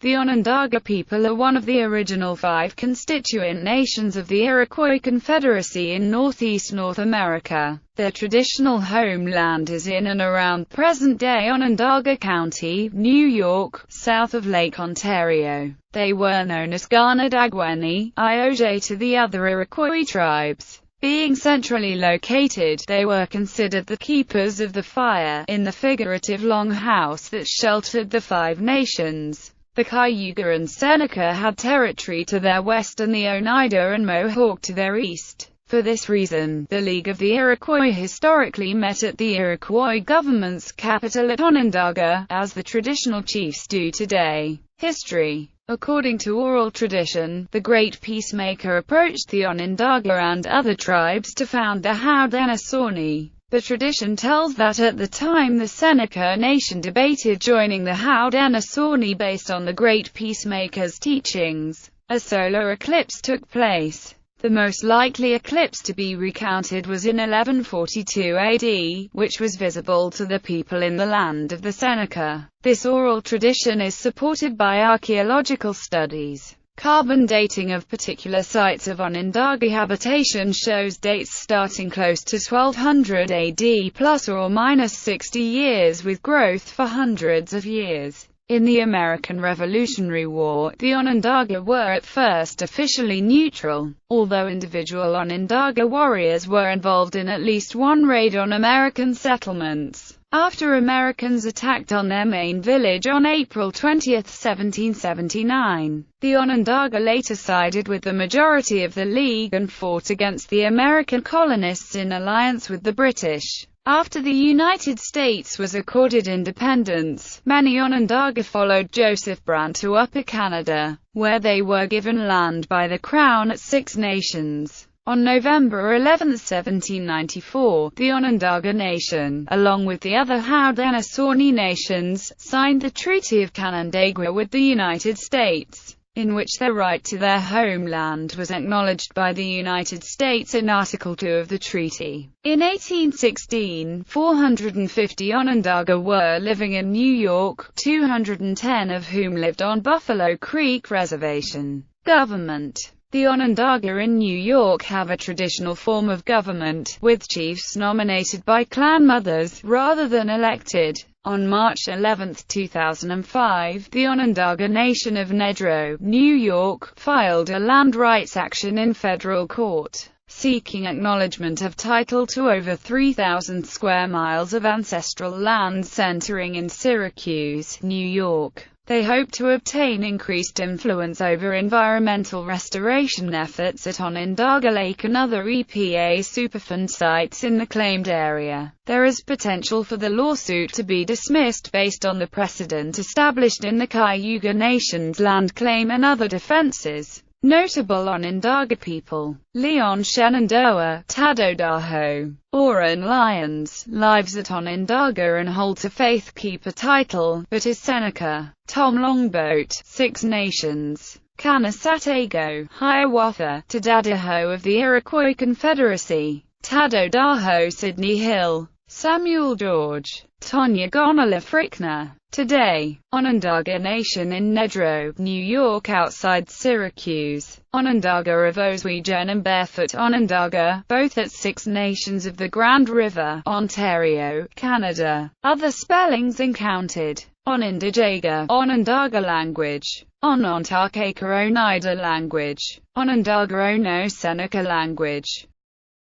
The Onondaga people are one of the original 5 constituent nations of the Iroquois Confederacy in northeast North America. Their traditional homeland is in and around present-day Onondaga County, New York, south of Lake Ontario. They were known as Ganadagwani, Ioje to the other Iroquois tribes. Being centrally located, they were considered the keepers of the fire, in the figurative longhouse that sheltered the 5 nations. The Cayuga and Seneca had territory to their west and the Oneida and Mohawk to their east. For this reason, the League of the Iroquois historically met at the Iroquois government's capital at Onondaga, as the traditional chiefs do today. History. According to oral tradition, the Great Peacemaker approached the Onondaga and other tribes to found the Haudenosaunee. The tradition tells that at the time the Seneca Nation debated joining the Haudenosaunee based on the Great Peacemaker's teachings. A solar eclipse took place. The most likely eclipse to be recounted was in 1142 AD, which was visible to the people in the land of the Seneca. This oral tradition is supported by archaeological studies. Carbon dating of particular sites of Onondaga habitation shows dates starting close to 1200 AD plus or minus 60 years with growth for hundreds of years. In the American Revolutionary War, the Onondaga were at first officially neutral, although individual Onondaga warriors were involved in at least one raid on American settlements. After Americans attacked on their main village on April 20, 1779, the Onondaga later sided with the majority of the League and fought against the American colonists in alliance with the British. After the United States was accorded independence, many Onondaga followed Joseph Brant to Upper Canada, where they were given land by the Crown at 6 Nations. On November 11, 1794, the Onondaga Nation, along with the other Haudenosaunee nations, signed the Treaty of Canandaigua with the United States, in which their right to their homeland was acknowledged by the United States in Article 2 of the treaty. In 1816, 450 Onondaga were living in New York, 210 of whom lived on Buffalo Creek Reservation. Government. The Onondaga in New York have a traditional form of government, with chiefs nominated by clan mothers, rather than elected. On March 11, 2005, the Onondaga Nation of Nedrow, New York, filed a land rights action in federal court, seeking acknowledgement of title to over 3,000 square miles of ancestral land centering in Syracuse, New York. They hope to obtain increased influence over environmental restoration efforts at Onondaga Lake and other EPA Superfund sites in the claimed area. There is potential for the lawsuit to be dismissed based on the precedent established in the Cayuga Nation's land claim and other defenses. Notable Onondaga people: Leon Shenandoah, Tadodaho, Oren Lyons, lives at Onondaga and holds a Faith Keeper title, but is Seneca. Tom Longboat, 6 Nations. Kanasatego, Hiawatha, Tadadaho of the Iroquois Confederacy. Tadodaho, Sidney Hill. Samuel George, Tonya Gonala Frickner. Today, Onondaga Nation in Nedrow, New York outside Syracuse. Onondaga of Oswego and Barefoot Onondaga, both at 6 Nations of the Grand River, Ontario, Canada. Other spellings encountered: Onondaga, Onondaga language. Onondaga Oneida language. Onondaga Ono Seneca language.